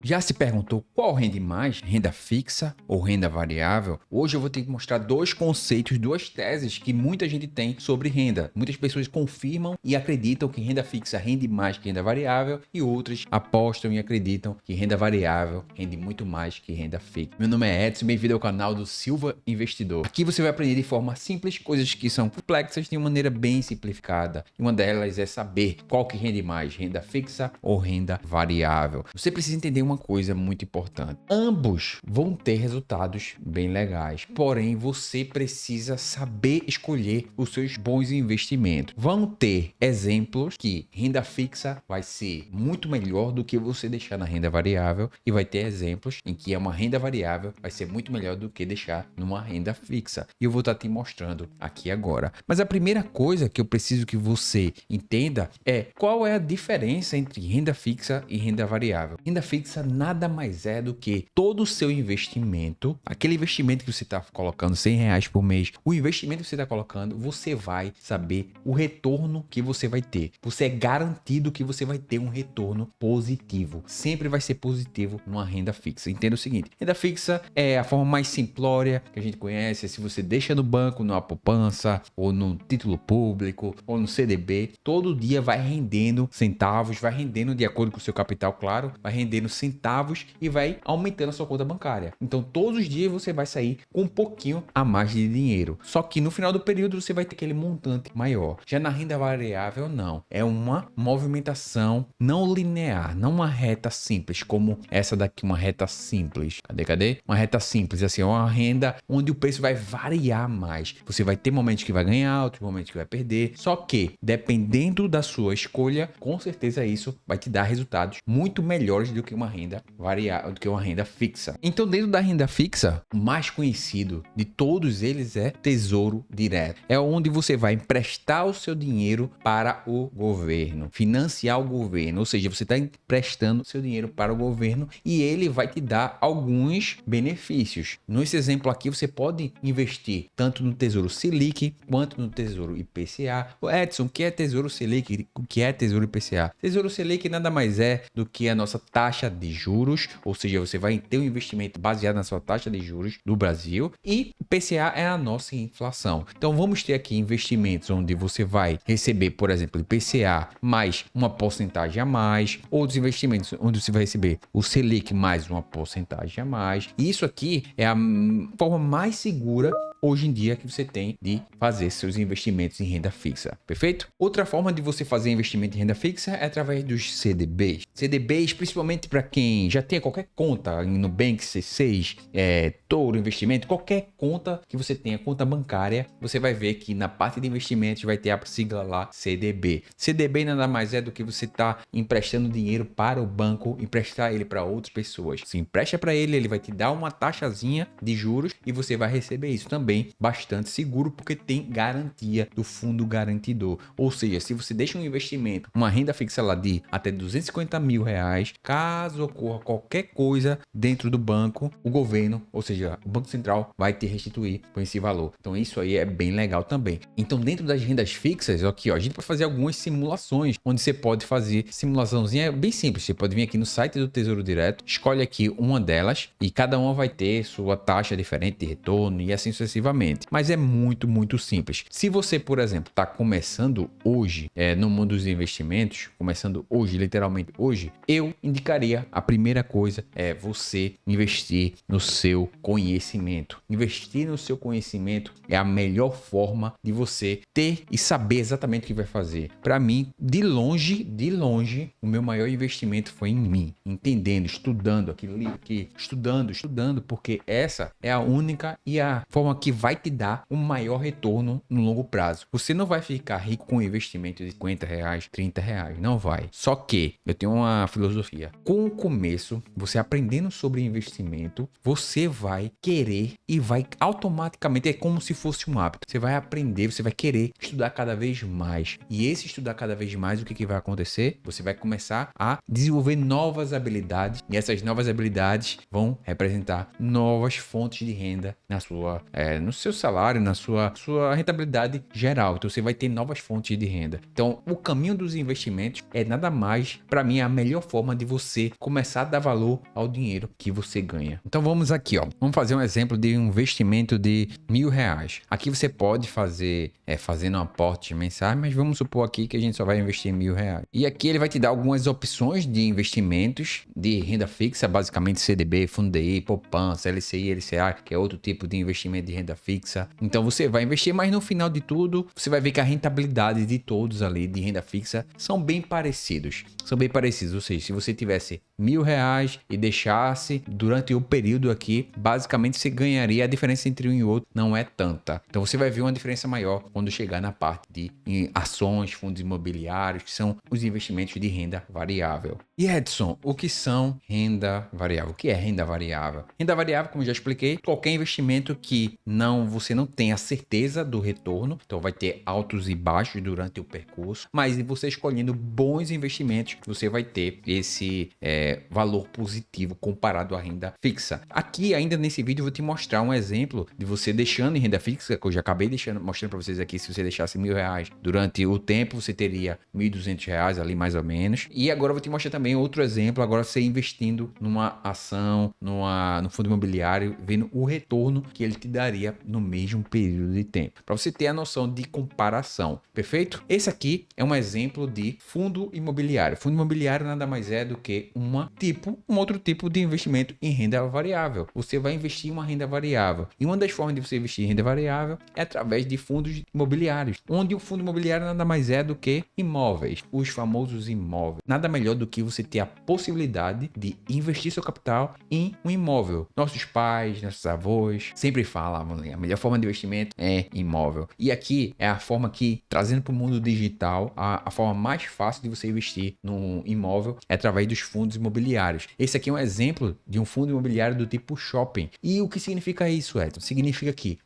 Já se perguntou qual rende mais, renda fixa ou renda variável? Hoje eu vou ter que mostrar dois conceitos, duas teses que muita gente tem sobre renda. Muitas pessoas confirmam e acreditam que renda fixa rende mais que renda variável e outras apostam e acreditam que renda variável rende muito mais que renda fixa. Meu nome é Edson, bem-vindo ao canal do Silva Investidor. Aqui você vai aprender de forma simples coisas que são complexas de uma maneira bem simplificada. E uma delas é saber qual que rende mais, renda fixa ou renda variável. Você precisa entender uma coisa muito importante. Ambos vão ter resultados bem legais, porém você precisa saber escolher os seus bons investimentos. Vão ter exemplos que renda fixa vai ser muito melhor do que você deixar na renda variável e vai ter exemplos em que uma renda variável vai ser muito melhor do que deixar numa renda fixa. E eu vou estar te mostrando aqui agora. Mas a primeira coisa que eu preciso que você entenda é qual é a diferença entre renda fixa e renda variável. Renda fixa nada mais é do que todo o seu investimento, aquele investimento que você está colocando R$ 100 por mês, o investimento que você está colocando, você vai saber o retorno que você vai ter. Você é garantido que você vai ter um retorno positivo. Sempre vai ser positivo numa renda fixa. Entenda o seguinte, renda fixa é a forma mais simplória que a gente conhece, é se você deixa no banco, numa poupança, ou no título público, ou no CDB, todo dia vai rendendo centavos, vai rendendo de acordo com o seu capital, claro, vai rendendo centavos e vai aumentando a sua conta bancária. Então, todos os dias você vai sair com um pouquinho a mais de dinheiro. Só que no final do período você vai ter aquele montante maior. Já na renda variável, não. É uma movimentação não linear, não uma reta simples, como essa daqui, uma reta simples. Cadê? Uma reta simples, assim, é uma renda onde o preço vai variar mais. Você vai ter momentos que vai ganhar, outros momentos que vai perder. Só que, dependendo da sua escolha, com certeza isso vai te dar resultados muito melhores do que uma renda variável, do que uma renda fixa. Então, dentro da renda fixa, o mais conhecido de todos eles é Tesouro Direto. É onde você vai emprestar o seu dinheiro para o governo, financiar o governo, ou seja, você está emprestando seu dinheiro para o governo e ele vai te dar alguns benefícios. Nesse exemplo aqui, você pode investir tanto no Tesouro Selic quanto no Tesouro IPCA. Edson, o que é Tesouro Selic? O que é Tesouro IPCA? Tesouro Selic nada mais é do que a nossa taxa de juros, ou seja, você vai ter um investimento baseado na sua taxa de juros do Brasil, e o IPCA é a nossa inflação. Então vamos ter aqui investimentos onde você vai receber, por exemplo, IPCA mais uma porcentagem a mais, outros investimentos onde você vai receber o Selic mais uma porcentagem a mais. E isso aqui é a forma mais segura hoje em dia que você tem de fazer seus investimentos em renda fixa, perfeito? Outra forma de você fazer investimento em renda fixa é através dos CDBs. CDBs, principalmente para quem já tem qualquer conta em Nubank, C6, Toro Investimento, qualquer conta que você tenha, conta bancária, você vai ver que na parte de investimentos vai ter a sigla lá CDB. CDB nada mais é do que você tá emprestando dinheiro para o banco, emprestar ele para outras pessoas. Se empresta para ele, ele vai te dar uma taxazinha de juros e você vai receber isso também bastante seguro, porque tem garantia do fundo garantidor. Ou seja, se você deixa um investimento, uma renda fixa lá de até R$ 250 mil, caso ocorra qualquer coisa dentro do banco, o governo, ou seja, o Banco Central, vai te restituir com esse valor. Então isso aí é bem legal também. Então dentro das rendas fixas, aqui ó, a gente pode fazer algumas simulações, onde você pode fazer simulaçãozinha bem simples. Você pode vir aqui no site do Tesouro Direto, escolhe aqui uma delas e cada uma vai ter sua taxa diferente de retorno e assim sucessivamente. Mas é muito simples. Se você, por exemplo, está começando hoje no mundo dos investimentos, começando hoje, literalmente hoje, eu indicaria a primeira coisa é você investir no seu conhecimento. Investir no seu conhecimento é a melhor forma de você ter e saber exatamente o que vai fazer. Para mim, de longe, o meu maior investimento foi em mim, entendendo, estudando aquele livro aqui, estudando, porque essa é a única e a forma que vai te dar um maior retorno no longo prazo. Você não vai ficar rico com um investimento de R$ 50, R$ 30, não vai. Só que eu tenho uma filosofia. Com o começo, você aprendendo sobre investimento, você vai querer e vai automaticamente, é como se fosse um hábito. Você vai aprender, você vai querer estudar cada vez mais. E esse estudar cada vez mais, o que vai acontecer? Você vai começar a desenvolver novas habilidades e essas novas habilidades vão representar novas fontes de renda no seu salário, na sua rentabilidade geral. Então você vai ter novas fontes de renda. Então o caminho dos investimentos é nada mais, para mim, a melhor forma de você começar a dar valor ao dinheiro que você ganha. Então vamos aqui, ó. Vamos fazer um exemplo de um investimento de R$1.000. Aqui você pode fazer fazendo um aporte mensais, mas vamos supor aqui que a gente só vai investir R$1.000. E aqui ele vai te dar algumas opções de investimentos de renda fixa, basicamente CDB, Fundo DI, poupança, LCI, LCA, que é outro tipo de investimento de renda fixa. Então você vai investir, mas no final de tudo, você vai ver que a rentabilidade de todos ali de renda fixa são bem parecidos. São bem parecidos, ou seja, se você tivesse R$1.000 e deixasse durante o período aqui, basicamente você ganharia, a diferença entre um e outro não é tanta. Então você vai ver uma diferença maior quando chegar na parte de ações, fundos imobiliários, que são os investimentos de renda variável. E Edson, o que são renda variável? O que é renda variável? Renda variável, como eu já expliquei, qualquer investimento que você não tem a certeza do retorno, então vai ter altos e baixos durante o percurso, mas você escolhendo bons investimentos, você vai ter esse valor positivo comparado à renda fixa. Aqui, ainda nesse vídeo, eu vou te mostrar um exemplo de você deixando em renda fixa, que eu já acabei mostrando para vocês aqui. Se você deixasse R$1.000 durante o tempo, você teria R$1.200 ali mais ou menos. E agora eu vou te mostrar também outro exemplo, agora você investindo numa ação, no fundo imobiliário, vendo o retorno que ele te daria no mesmo período de tempo, para você ter a noção de comparação, perfeito? Esse aqui é um exemplo de fundo imobiliário. Fundo imobiliário nada mais é do que um outro tipo de investimento em renda variável. Você vai investir em uma renda variável, e uma das formas de você investir em renda variável é através de fundos imobiliários, onde o fundo imobiliário nada mais é do que imóveis, os famosos imóveis. Nada melhor do que você ter a possibilidade de investir seu capital em um imóvel. Nossos pais, nossos avós sempre falavam, a melhor forma de investimento é imóvel. E aqui é a forma que, trazendo para o mundo digital, a forma mais fácil de você investir num imóvel é através dos fundos imobiliários. Esse aqui é um exemplo de um fundo imobiliário do tipo shopping. E o que significa isso, Edson? Significa que,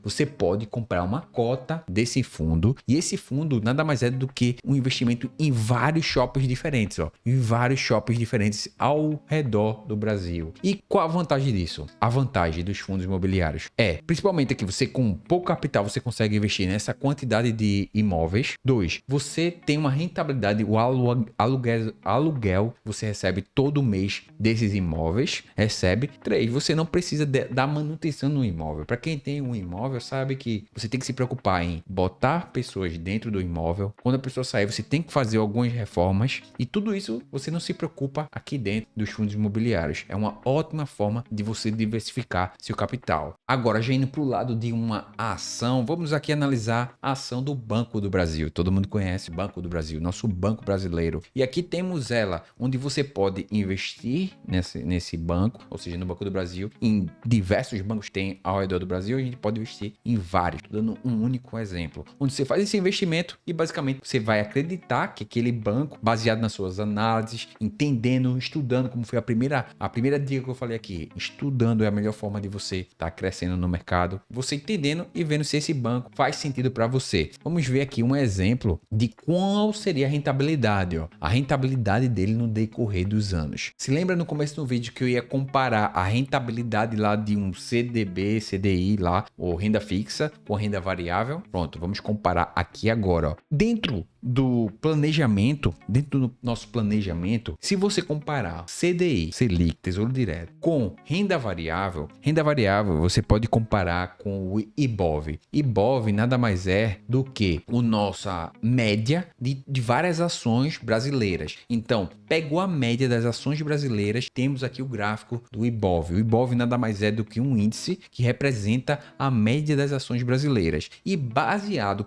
você pode comprar uma cota desse fundo, e esse fundo nada mais é do que um investimento em vários shoppings diferentes, em vários shoppings diferentes ao redor do Brasil. E qual a vantagem disso? A vantagem dos fundos imobiliários principalmente que você, com pouco capital, você consegue investir nessa quantidade de imóveis. 2, você tem uma rentabilidade, o aluguel você recebe todo mês desses imóveis, recebe. 3, você não precisa da manutenção no imóvel. Para quem tem um imóvel, sabe que você tem que se preocupar em botar pessoas dentro do imóvel. Quando a pessoa sair, você tem que fazer algumas reformas, e tudo isso você não se preocupa aqui dentro dos fundos imobiliários. É uma ótima forma de você diversificar seu capital. Agora, já indo para o lado de uma ação, vamos aqui analisar a ação do Banco do Brasil. Todo mundo conhece o Banco do Brasil, nosso banco brasileiro. E aqui temos ela, onde você pode investir nesse banco, ou seja, no Banco do Brasil. Em diversos bancos tem ao redor do Brasil, a gente pode investir em vários, dando um único exemplo, onde você faz esse investimento e basicamente você vai acreditar que aquele banco, baseado nas suas análises, entendendo, estudando, como foi a primeira dica que eu falei aqui, estudando é a melhor forma de você estar crescendo no mercado, você entendendo e vendo se esse banco faz sentido para você. Vamos ver aqui um exemplo de qual seria a rentabilidade, a rentabilidade dele no decorrer dos anos. Se lembra no começo do vídeo que eu ia comparar a rentabilidade lá de um CDB, CDI lá, ou renda fixa com renda variável? Pronto, vamos comparar aqui agora, Dentro do nosso planejamento, se você comparar CDI, Selic, Tesouro Direto, com renda variável você pode comparar com o IBOV. IBOV nada mais é do que a nossa média de várias ações brasileiras. Então, pegou a média das ações brasileiras, temos aqui o gráfico do IBOV. O IBOV nada mais é do que um índice que representa a média das ações brasileiras. E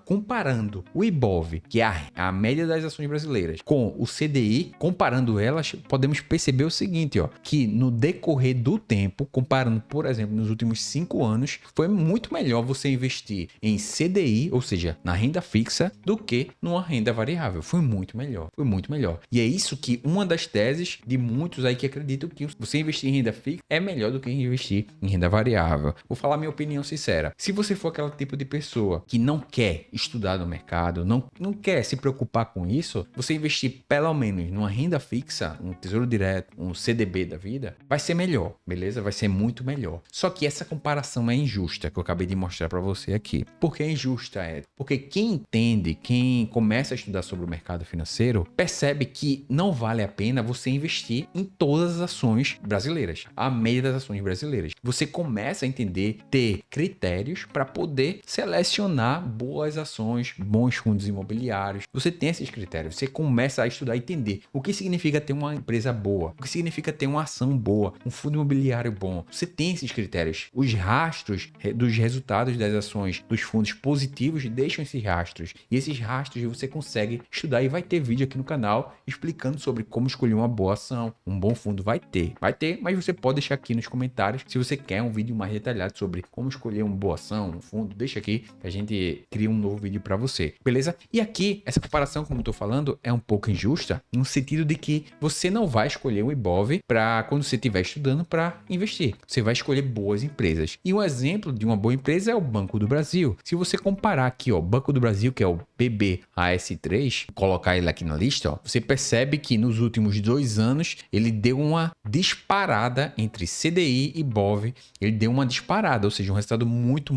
comparando o IBOV, que é a média das ações brasileiras, com o CDI, comparando elas, podemos perceber o seguinte, que no decorrer do tempo, comparando, por exemplo, nos últimos 5 anos, foi muito melhor você investir em CDI, ou seja, na renda fixa, do que numa renda variável. Foi muito melhor. E é isso que uma das teses de muitos aí que acreditam que você investir em renda fixa é melhor do que investir em renda variável. Vou falar minha opinião sincera. Se você for aquele tipo de pessoa que não quer estudar no mercado, não quer se preocupar com isso, você investir pelo menos numa renda fixa, um tesouro direto, um CDB da vida, vai ser melhor, beleza? Vai ser muito melhor. Só que essa comparação é injusta, que eu acabei de mostrar para você aqui. Por que é injusta, Ed? Porque quem entende, quem começa a estudar sobre o mercado financeiro, percebe que não vale a pena você investir em todas as ações brasileiras, a média das ações brasileiras. Você começa a entender, ter critérios para poder selecionar boas ações, bons fundos imobiliários. Você tem esses critérios, você começa a estudar e entender o que significa ter uma empresa boa, o que significa ter uma ação boa, um fundo imobiliário bom. Você tem esses critérios. Os rastros dos resultados das ações dos fundos positivos deixam esses rastros. E esses rastros você consegue estudar e vai ter vídeo aqui no canal explicando sobre como escolher uma boa ação, um bom fundo. Vai ter, mas você pode deixar aqui nos comentários se você quer um vídeo mais detalhado sobre como escolher uma boa ação, um fundo. Deixa aqui que a gente cria um novo vídeo para você, beleza? E aqui, essa comparação, como eu tô falando, é um pouco injusta no sentido de que você não vai escolher um IBOV para quando você estiver estudando para investir. Você vai escolher boas empresas. E um exemplo de uma boa empresa é o Banco do Brasil. Se você comparar aqui, ó, Banco do Brasil, que é o BBAS3, colocar ele aqui na lista, ó, você percebe que nos últimos 2 anos ele deu uma disparada entre CDI e BOV. Ele deu uma disparada, ou seja, um resultado muito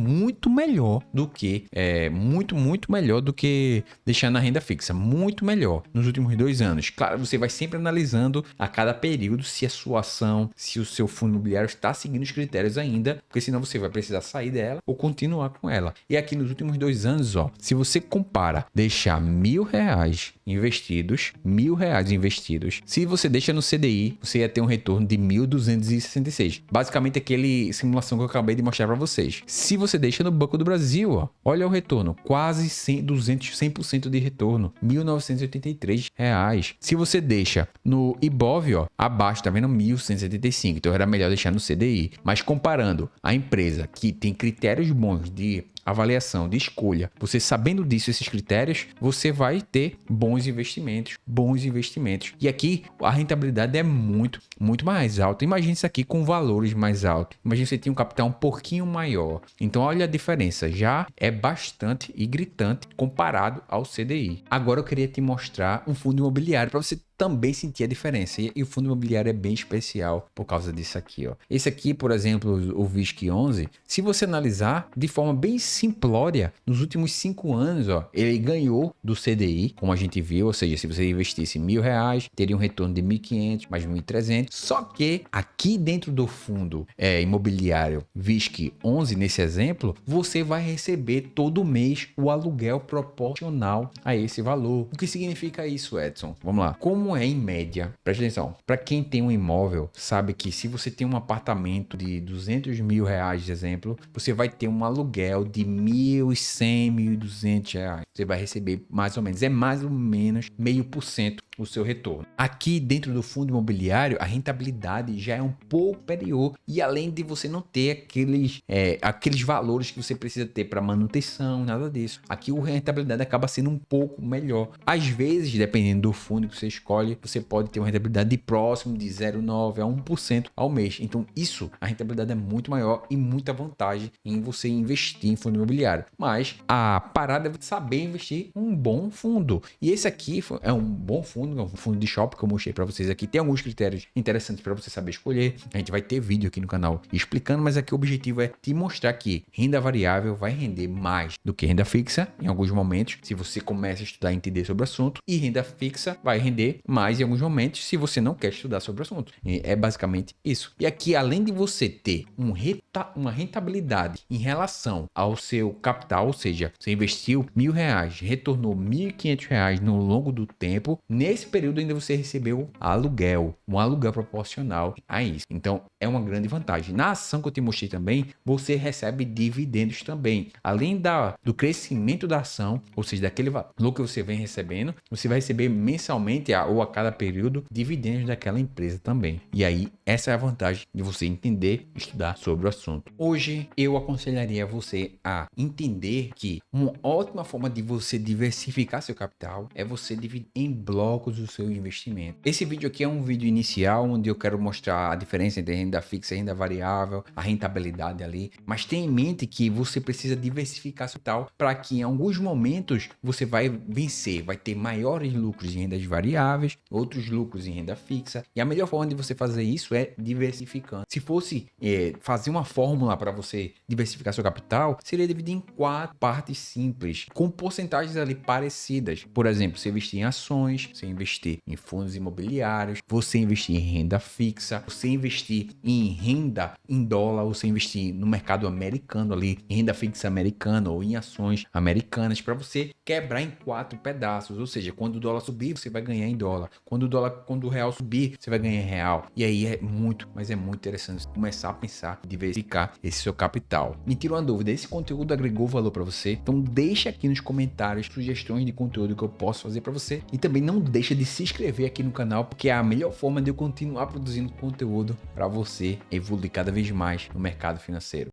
melhor do que muito melhor do que deixar na renda fixa. Muito melhor nos últimos 2 anos. Claro, você vai sempre analisando a cada período se a sua ação, se o seu fundo imobiliário está seguindo os critérios ainda, porque senão você vai precisar sair dela ou continuar com ela. E aqui nos últimos 2 anos, ó, se você compara deixar R$1.000 investidos, se você deixa no CDI, você ia ter um retorno de 1.266. Basicamente aquele simulação que eu acabei de mostrar para vocês. Se você deixa no Banco do Brasil, ó, olha o retorno, quase 100% de retorno, R$1.983. Se você deixa no IBOV, ó, abaixo, tá vendo? 1.175. Então era melhor deixar no CDI. Mas comparando a empresa que tem critérios bons de avaliação, de escolha, você sabendo disso, esses critérios, você vai ter bons investimentos. E aqui a rentabilidade é muito mais alta. Imagine isso aqui com valores mais altos. Imagine você tem um capital um pouquinho maior. Então olha a diferença, já é bastante e gritante comparado ao CDI. Agora eu queria te mostrar um fundo imobiliário para você também sentir a diferença. E o fundo imobiliário é bem especial por causa disso aqui, ó. Esse aqui, por exemplo, o VISC11, se você analisar de forma bem simplória, nos últimos 5 anos, ó, ele ganhou do CDI, como a gente viu, ou seja, se você investisse R$1.000, teria um retorno de 1.500 mais 1.300. Só que aqui dentro do fundo imobiliário VISC11, nesse exemplo, você vai receber todo mês o aluguel proporcional a esse valor. O que significa isso, Edson? Vamos lá. Como é em média? Presta atenção. Para quem tem um imóvel, sabe que se você tem um apartamento de R$200.000, de exemplo, você vai ter um aluguel de R$1.100, R$1.200. Você vai receber mais ou menos 0,5% o seu retorno. Aqui dentro do fundo imobiliário, a rentabilidade já é um pouco superior e além de você não ter aqueles valores que você precisa ter para manutenção, nada disso. Aqui a rentabilidade acaba sendo um pouco melhor. Às vezes, dependendo do fundo que você escolhe, você pode ter uma rentabilidade de próximo de 0,9% a 1% ao mês. Então a rentabilidade é muito maior e muita vantagem em você investir em fundo imobiliário. Mas a parada é saber investir um bom fundo. E esse aqui é um bom fundo, é um fundo de shopping que eu mostrei para vocês aqui. Tem alguns critérios interessantes para você saber escolher. A gente vai ter vídeo aqui no canal explicando, mas aqui o objetivo é te mostrar que renda variável vai render mais do que renda fixa em alguns momentos, se você começa a estudar e entender sobre o assunto, e renda fixa vai render mais em alguns momentos se você não quer estudar sobre o assunto. É basicamente isso. E aqui, além de você ter uma rentabilidade em relação ao seu capital, ou seja, você investiu R$1.000, retornou R$1.500 no longo do tempo, nesse período ainda você recebeu um aluguel proporcional a isso. Então, é uma grande vantagem. Na ação que eu te mostrei também, você recebe dividendos também. Além do crescimento da ação, ou seja, daquele valor que você vem recebendo, você vai receber mensalmente ou a cada período dividendos daquela empresa também. E aí, essa é a vantagem de você entender e estudar sobre o assunto. Hoje, eu aconselharia você a entender que uma ótima forma de você diversificar seu capital é você dividir em blocos focos do seu investimento. Esse vídeo aqui é um vídeo inicial onde eu quero mostrar a diferença entre renda fixa e renda variável, a rentabilidade ali, mas tenha em mente que você precisa diversificar seu capital para que em alguns momentos você vai vencer, vai ter maiores lucros em rendas variáveis, outros lucros em renda fixa, e a melhor forma de você fazer isso é diversificando. Se fosse fazer uma fórmula para você diversificar seu capital, seria dividir em 4 partes simples, com porcentagens ali parecidas. Por exemplo, você investir em ações, você investir em fundos imobiliários, você investir em renda fixa, você investir em renda em dólar, você investir no mercado americano ali, em renda fixa americana ou em ações americanas, para você quebrar em 4 pedaços. Ou seja, quando o dólar subir, você vai ganhar em dólar. Quando o real subir, você vai ganhar em real. E aí mas é muito interessante começar a pensar em diversificar esse seu capital. Me tira uma dúvida, esse conteúdo agregou valor para você? Então deixa aqui nos comentários sugestões de conteúdo que eu posso fazer para você. E também não deixa de se inscrever aqui no canal, porque é a melhor forma de eu continuar produzindo conteúdo para você evoluir cada vez mais no mercado financeiro.